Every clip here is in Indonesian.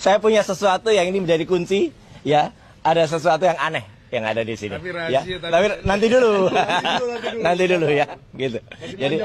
saya punya sesuatu yang ini menjadi kunci, ya. Ada sesuatu yang aneh yang ada di sini. Tapi ya. rahasia, Tapi nanti dulu. Nanti dulu ya, gitu. Jadi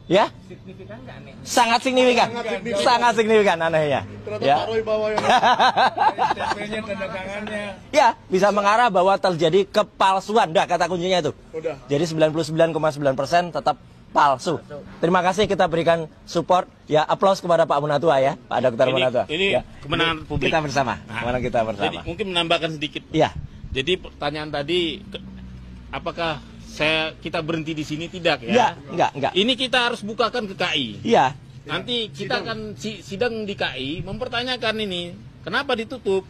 ya. Signifikan nggak aneh? Sangat signifikan. Sangat signifikan anehnya. Ya. STP-nya, tanda tangannya. Ya, bisa mengarah bahwa terjadi kepalsuan. Dah kata kuncinya itu. Udah. Jadi 99,9% tetap palsu. Terima kasih, kita berikan support. Ya, aplaus kepada Pak Munatua ya, Pak Dr. Munatua. Ini ya. kemenangan publik. Kita bersama. Kemenangan kita bersama. Jadi mungkin menambahkan sedikit. Iya. Jadi pertanyaan tadi, apakah kita berhenti di sini? Tidak Iya, ya? enggak. Ini kita harus bukakan ke KI. Iya. Nanti kita akan sidang di KI mempertanyakan ini, kenapa ditutup?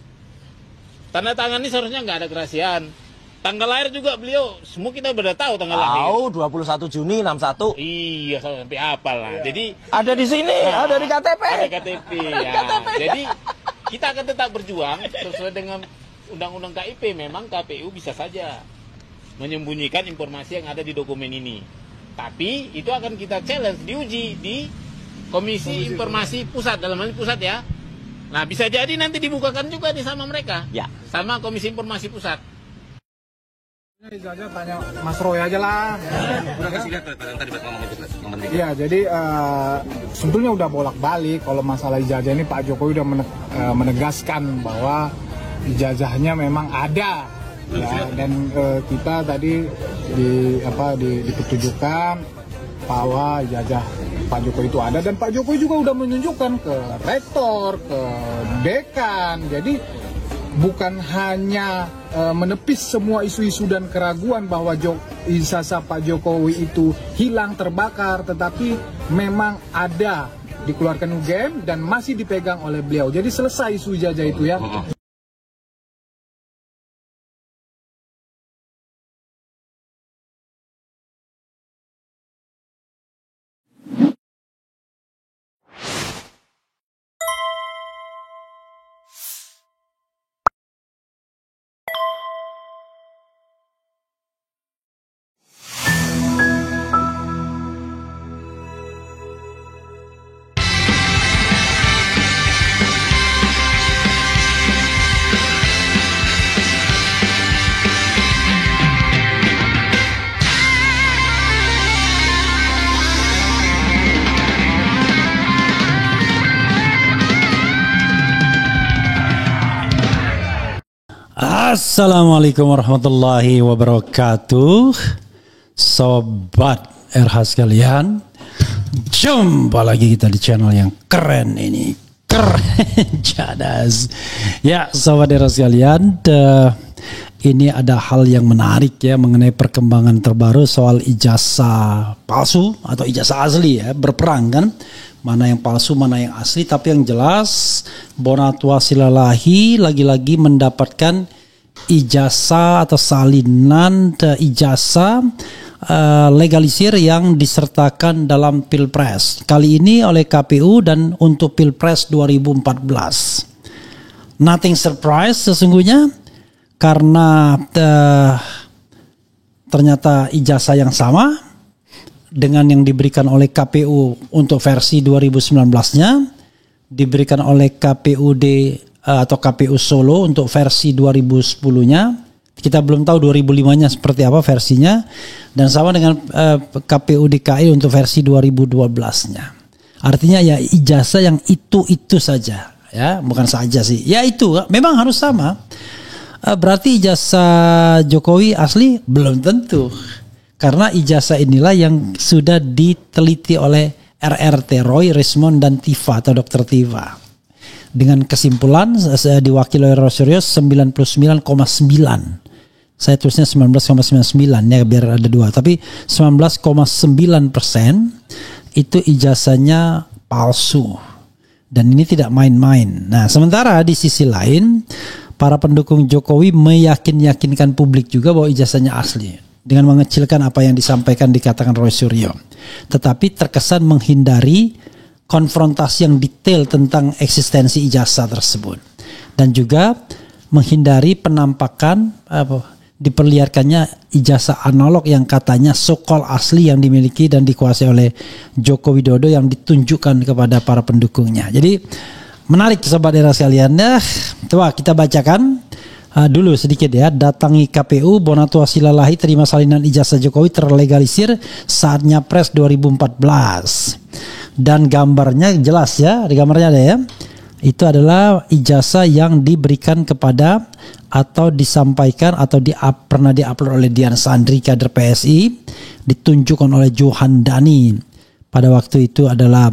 Tanda tangan ini seharusnya nggak ada kerahasiaan. Tanggal lahir juga beliau, semua kita sudah tahu tanggal lahir. Tahu 21 Juni 61. Iya, sampai apal lah. Jadi Ada di sini, ada di KTP. ada KTP ya. Jadi kita akan tetap berjuang sesuai dengan Undang-Undang KIP. Memang KPU bisa saja menyembunyikan informasi yang ada di dokumen ini. Tapi itu akan kita challenge, diuji di Komisi Informasi Pusat, dalam hal ini pusat ya. Nah, bisa jadi nanti dibukakan juga di sama mereka. Ya. Sama Komisi Informasi Pusat. Aja tanya Mas Roy aja lah. Udah kasih lihat tadi ngomong itu ngomong. Iya, jadi sebetulnya udah bolak-balik kalau masalah ijazah ini Pak Jokowi udah menegaskan bahwa ijazahnya memang ada. Ya, dan kita tadi dipetunjukkan bahwa ijazah Pak Jokowi itu ada, dan Pak Jokowi juga udah menunjukkan ke rektor, ke dekan. Jadi bukan hanya menepis semua isu-isu dan keraguan bahwa ijazah Pak Jokowi itu hilang, terbakar, tetapi memang ada, dikeluarkan UGM dan masih dipegang oleh beliau. Jadi selesai isu ijazah itu ya. Assalamualaikum warahmatullahi wabarakatuh. Sobat RH sekalian, jumpa lagi kita di channel yang keren ini. Keren jadas. Ya, sobat RH sekalian, ini ada hal yang menarik ya mengenai perkembangan terbaru soal ijazah palsu atau ijazah asli ya, berperang kan. Mana yang palsu, mana yang asli. Tapi yang jelas Bonatua Silalahi lagi-lagi mendapatkan ijazah atau salinan ijazah legalisir yang disertakan dalam Pilpres. Kali ini oleh KPU dan untuk Pilpres 2014. Nothing surprise sesungguhnya, karena ternyata ijazah yang sama dengan yang diberikan oleh KPU untuk versi 2019-nya diberikan oleh KPUD atau KPU Solo untuk versi 2010-nya. Kita belum tahu 2005-nya seperti apa versinya, dan sama dengan KPU DKI untuk versi 2012-nya. Artinya ya ijazah yang itu saja ya, bukan saja sih. Ya itu memang harus sama. Berarti ijazah Jokowi asli belum tentu. Karena ijazah inilah yang sudah diteliti oleh RRT, Roy, Rismond, dan Tifa atau Dr. Tifa. Dengan kesimpulan diwakili oleh Rosario 99,9. Saya tulisnya 19,99 ya biar ada dua. Tapi 19,9% itu ijazahnya palsu. Dan ini tidak main-main. Nah, sementara di sisi lain para pendukung Jokowi meyakinkan publik juga bahwa ijazahnya asli, dengan mengecilkan apa yang disampaikan dikatakan Roy Suryo. Tetapi terkesan menghindari konfrontasi yang detail tentang eksistensi ijazah tersebut. Dan juga menghindari penampakan diperlihatkannya ijazah analog yang katanya so-called asli yang dimiliki dan dikuasai oleh Joko Widodo yang ditunjukkan kepada para pendukungnya. Jadi Menarik sobat era sekalian ya. Coba kita bacakan dulu sedikit ya. Datangi KPU, Bonatua Silalahi terima salinan ijazah Jokowi terlegalisir saat Nyapres 2014. Dan gambarnya jelas ya, di gambarnya ada ya. Itu adalah ijazah yang diberikan kepada atau disampaikan atau pernah diupload oleh Dian Sandri kader PSI, ditunjukkan oleh Johan Dani. Pada waktu itu adalah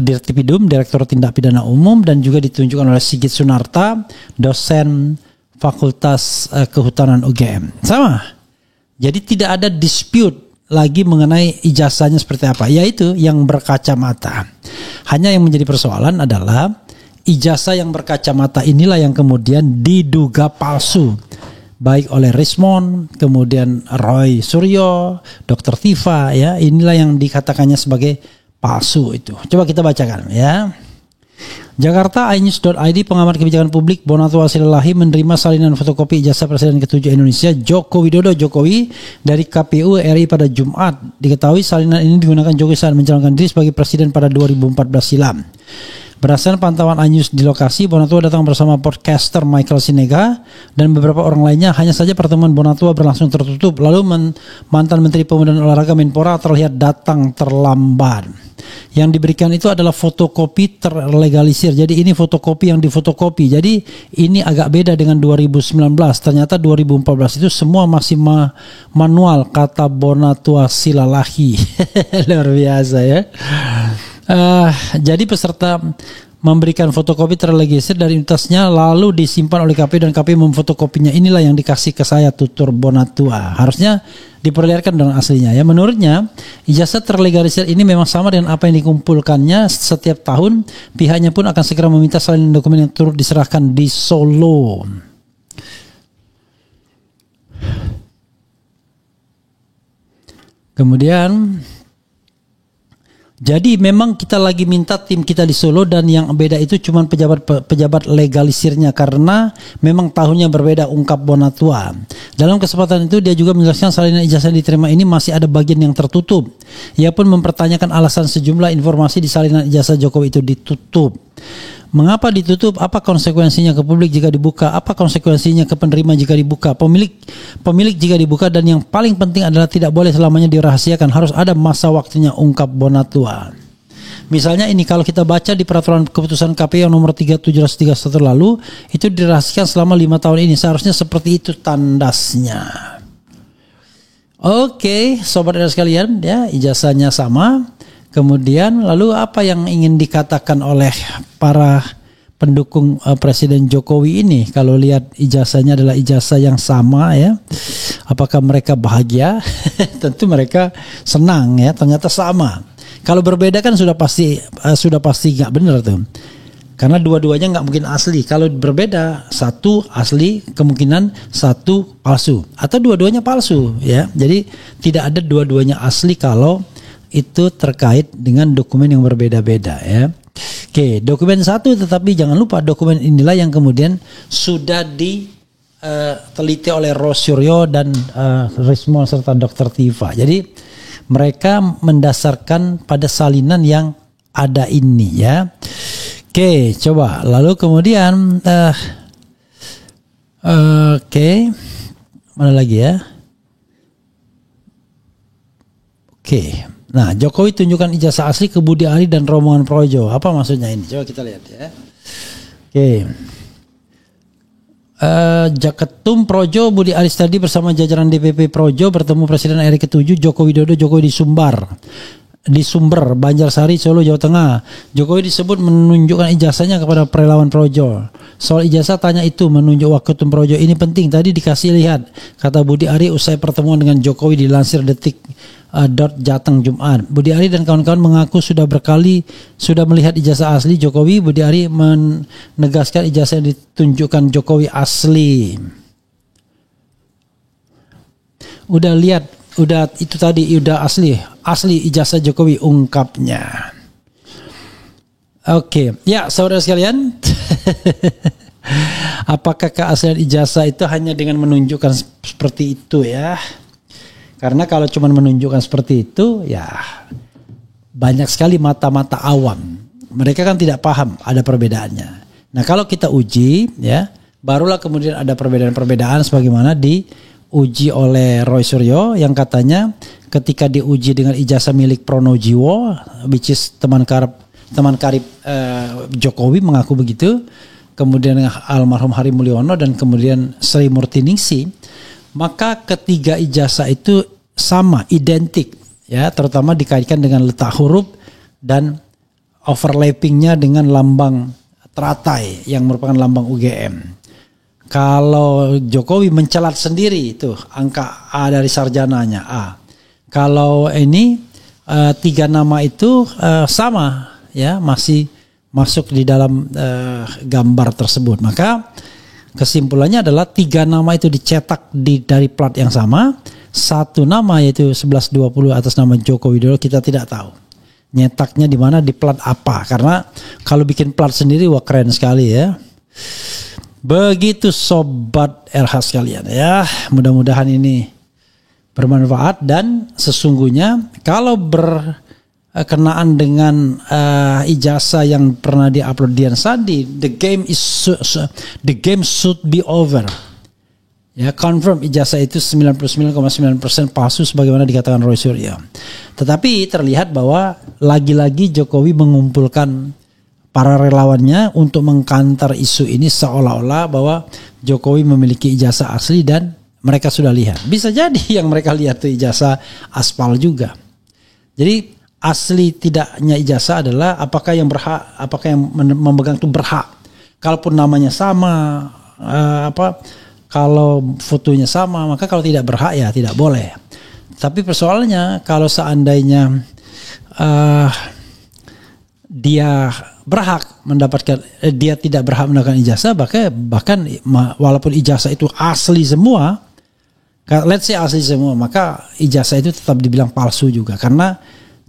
Dirtipidum, Direktur Tindak Pidana Umum, dan juga ditunjukkan oleh Sigit Sunarta, dosen Fakultas Kehutanan UGM. Sama. Jadi tidak ada dispute lagi mengenai ijazahnya seperti apa, yaitu yang berkacamata. Hanya yang menjadi persoalan adalah ijazah yang berkacamata inilah yang kemudian diduga palsu. Baik oleh Rismond, kemudian Roy Suryo, Dr. Tifa, ya, inilah yang dikatakannya sebagai palsu itu. Coba kita bacakan ya. Jakarta, iNews.id, pengamat kebijakan publik Bonatua Silalahi menerima salinan fotokopi ijazah Presiden ke-7 Indonesia Joko Widodo Jokowi dari KPU RI pada Jumat. Diketahui salinan ini digunakan Jokowi saat mencalonkan diri sebagai Presiden pada 2014 silam. Berdasarkan pantauan iNews di lokasi, Bonatua datang bersama podcaster Michael Sinega dan beberapa orang lainnya. Hanya saja pertemuan Bonatua berlangsung tertutup. Lalu mantan Menteri Pemuda dan Olahraga Menpora terlihat datang terlambat. Yang diberikan itu adalah fotokopi terlegalisir. Jadi ini fotokopi yang difotokopi. Jadi ini agak beda dengan 2019. Ternyata 2014 itu semua masih manual, kata Bonatua Silalahi. Luar biasa ya. Jadi peserta memberikan fotokopi terlegalisir dari universitasnya lalu disimpan oleh KPU dan KPU memfotokopinya. Inilah yang dikasih ke saya, tutur Bonatua. Harusnya diperlihatkan dengan aslinya ya. Menurutnya ijazah terlegalisir ini memang sama dengan apa yang dikumpulkannya setiap tahun. Pihaknya pun akan segera meminta salinan dokumen yang turut diserahkan di Solo. Kemudian jadi memang kita lagi minta tim kita di Solo, dan yang beda itu cuma pejabat legalisirnya karena memang tahunnya berbeda, ungkap Bonatua. Dalam kesempatan itu dia juga menjelaskan salinan ijazah yang diterima ini masih ada bagian yang tertutup. Ia pun mempertanyakan alasan sejumlah informasi di salinan ijazah Jokowi itu ditutup. Mengapa ditutup? Apa konsekuensinya ke publik jika dibuka? Apa konsekuensinya ke penerima jika dibuka? Pemilik jika dibuka, dan yang paling penting adalah tidak boleh selamanya dirahasiakan. Harus ada masa waktunya, ungkap Bonatua. Misalnya ini kalau kita baca di peraturan keputusan KPU yang nomor 3731 lalu, itu dirahasiakan selama 5 tahun ini. Seharusnya seperti itu tandasnya. Oke, sobat sekalian ya, ijazahnya sama. Kemudian lalu apa yang ingin dikatakan oleh para pendukung Presiden Jokowi ini? Kalau lihat ijazahnya adalah ijazah yang sama ya. Apakah mereka bahagia? Tentu mereka senang ya, ternyata sama. Kalau berbeda kan sudah pasti nggak benar tuh. Karena dua-duanya nggak mungkin asli. Kalau berbeda, satu asli, kemungkinan satu palsu. Atau dua-duanya palsu ya. Jadi tidak ada dua-duanya asli kalau itu terkait dengan dokumen yang berbeda-beda ya. Oke, dokumen satu, tetapi jangan lupa dokumen inilah yang kemudian sudah diteliti oleh Rosuryo dan Rismond serta Dr. Tifa. Jadi mereka mendasarkan pada salinan yang ada ini ya. Oke, coba lalu kemudian oke, mana lagi ya? Oke. Nah, Jokowi tunjukkan ijazah asli ke Budi Ari dan rombongan Projo. Apa maksudnya ini? Coba kita lihat ya. Oke. Jaketum Projo Budi Aris tadi bersama jajaran DPP Projo bertemu Presiden RI ke-7 Joko Widodo. Jokowi di Sumber, Banjarsari, Solo, Jawa Tengah. Jokowi disebut menunjukkan ijazahnya kepada relawan Projo. Soal ijazah tanya itu, menunjuk Waketum Projo ini penting. Tadi dikasih lihat, kata Budi Ari usai pertemuan dengan Jokowi, dilansir Detik Jateng Jumat. Budi Ari dan kawan-kawan mengaku sudah melihat ijazah asli Jokowi. Budi Ari menegaskan ijazah yang ditunjukkan Jokowi asli. Udah lihat, udah itu tadi udah asli ijazah Jokowi, ungkapnya. Oke, ya saudara sekalian. Apakah keaslian ijazah itu hanya dengan menunjukkan seperti itu ya? Karena kalau cuma menunjukkan seperti itu, ya banyak sekali mata-mata awam Mereka kan tidak paham ada perbedaannya. Nah, kalau kita uji, ya, barulah kemudian ada perbedaan-perbedaan sebagaimana diuji oleh Roy Suryo yang katanya ketika diuji dengan ijazah milik Pronojiwo, which is teman karib Jokowi mengaku begitu, kemudian almarhum Hari Mulyono dan kemudian Sri Murtiningsih, maka ketiga ijazah itu sama, identik, ya, terutama dikaitkan dengan letak huruf dan overlappingnya dengan lambang teratai yang merupakan lambang UGM. Kalau Jokowi mencelat sendiri itu angka A dari sarjananya A. Kalau ini tiga nama itu sama, ya, masih masuk di dalam gambar tersebut. Maka kesimpulannya adalah tiga nama itu dicetak dari plat yang sama. Satu nama yaitu 1120 atas nama Joko Widodo kita tidak tahu. Nyetaknya di mana, di plat apa. Karena kalau bikin plat sendiri wah keren sekali ya. Begitu sobat RH sekalian ya. Mudah-mudahan ini bermanfaat dan sesungguhnya kalau berkenaan dengan ijazah yang pernah diupload Dian Sandi, the game should be over. Ya, confirm ijazah itu 99,9% palsu sebagaimana dikatakan Roy Suryo. Tetapi terlihat bahwa lagi-lagi Jokowi mengumpulkan para relawannya untuk mengkantar isu ini seolah-olah bahwa Jokowi memiliki ijazah asli dan mereka sudah lihat. Bisa jadi yang mereka lihat itu ijazah aspal juga. Jadi asli tidaknya ijazah adalah apakah yang berhak, apakah yang memegang itu berhak. Kalaupun namanya sama, kalau fotonya sama, maka kalau tidak berhak ya tidak boleh. Tapi persoalannya kalau seandainya dia berhak mendapatkan, dia tidak berhak mendapatkan ijazah, bahkan walaupun ijazah itu asli semua, let's say asli semua, maka ijazah itu tetap dibilang palsu juga karena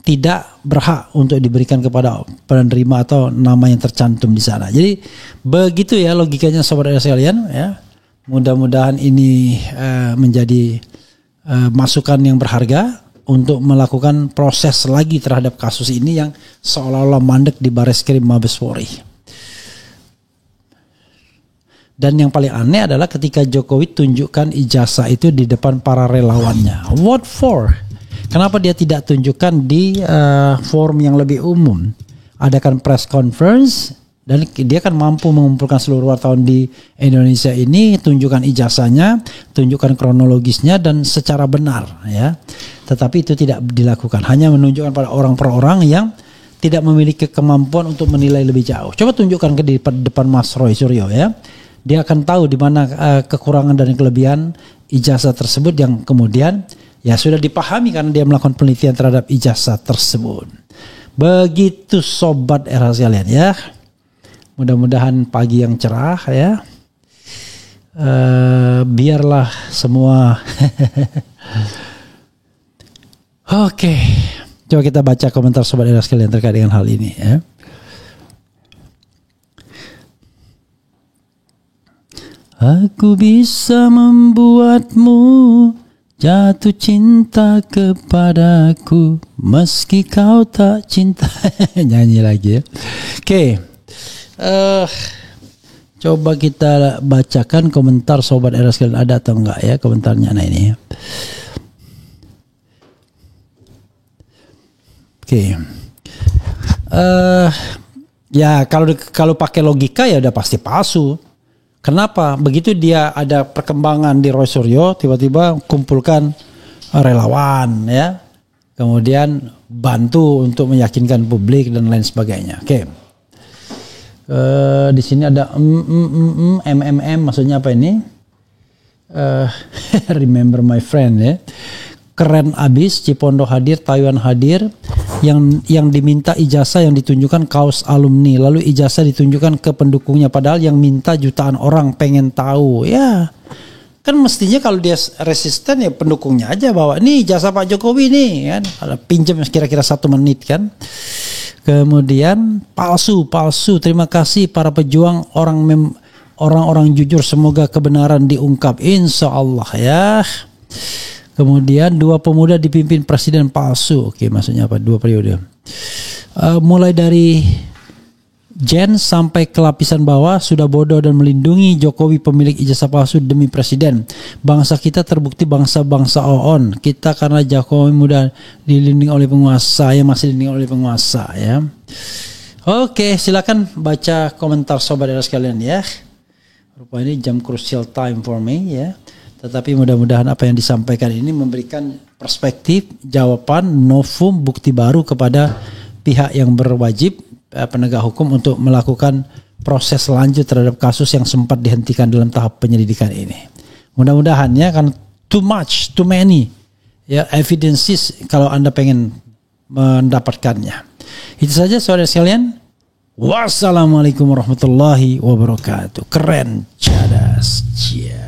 tidak berhak untuk diberikan kepada penerima atau nama yang tercantum di sana. Jadi begitu ya logikanya sobat sekalian ya. Mudah-mudahan ini menjadi masukan yang berharga untuk melakukan proses lagi terhadap kasus ini yang seolah-olah mandek di Bareskrim Mabes Polri. Dan yang paling aneh adalah ketika Jokowi tunjukkan ijazah itu di depan para relawannya. What for? Kenapa dia tidak tunjukkan di forum yang lebih umum? Adakan press conference dan dia kan mampu mengumpulkan seluruh wartawan di Indonesia ini, tunjukkan ijazahnya, tunjukkan kronologisnya dan secara benar ya. Tetapi itu tidak dilakukan, hanya menunjukkan pada orang per orang yang tidak memiliki kemampuan untuk menilai lebih jauh. Coba tunjukkan ke di depan Mas Roy Suryo ya. Dia akan tahu di mana kekurangan dan kelebihan ijazah tersebut yang kemudian ya sudah dipahami karena dia melakukan penelitian terhadap ijazah tersebut. Begitu sobat RH sekalian ya. Mudah-mudahan pagi yang cerah ya. Biarlah semua. Oke. Coba kita baca komentar sobat RH sekalian terkait dengan hal ini ya. Aku bisa membuatmu jatuh cinta kepadaku meski kau tak cinta. Nyanyi lagi ya. Oke. Coba kita bacakan komentar sobat RH sekalian, ada atau enggak ya komentarnya. Nah ini. Oke. Ya kalau pakai logika ya udah pasti palsu. Kenapa? Begitu dia ada perkembangan di Roy Suryo, tiba-tiba kumpulkan relawan ya. Kemudian bantu untuk meyakinkan publik dan lain sebagainya. Oke. Di sini ada maksudnya apa ini? Remember my friend ya. Keren abis, Cipondo hadir, Taiwan hadir. Yang diminta ijazah yang ditunjukkan kaos alumni, lalu ijazah ditunjukkan ke pendukungnya, padahal yang minta jutaan orang pengen tahu. Ya kan mestinya kalau dia resisten ya pendukungnya aja bawa, nih ijazah Pak Jokowi nih kan, pinjam kira-kira 1 menit kan. Kemudian palsu. Terima kasih para pejuang orang-orang jujur, semoga kebenaran diungkap insya Allah ya. Kemudian 2 pemuda dipimpin presiden palsu. Oke, maksudnya apa? 2 periode. Mulai dari Jen sampai ke lapisan bawah sudah bodoh dan melindungi Jokowi pemilik ijazah palsu demi presiden. Bangsa kita terbukti bangsa-bangsa OON. Kita karena Jokowi mudah dilindungi oleh penguasa, yang masih dilindungi oleh penguasa ya. Oke, silakan baca komentar sobat era sekalian ya. Rupanya ini jam crucial time for me ya. Tetapi mudah-mudahan apa yang disampaikan ini memberikan perspektif, jawaban, novum, bukti baru kepada pihak yang berwajib, penegak hukum untuk melakukan proses lanjut terhadap kasus yang sempat dihentikan dalam tahap penyelidikan ini. Mudah-mudahan ya, kan too many ya evidences kalau Anda pengen mendapatkannya. Itu saja saudara sekalian. Wassalamualaikum warahmatullahi wabarakatuh. Keren, cadas, cia.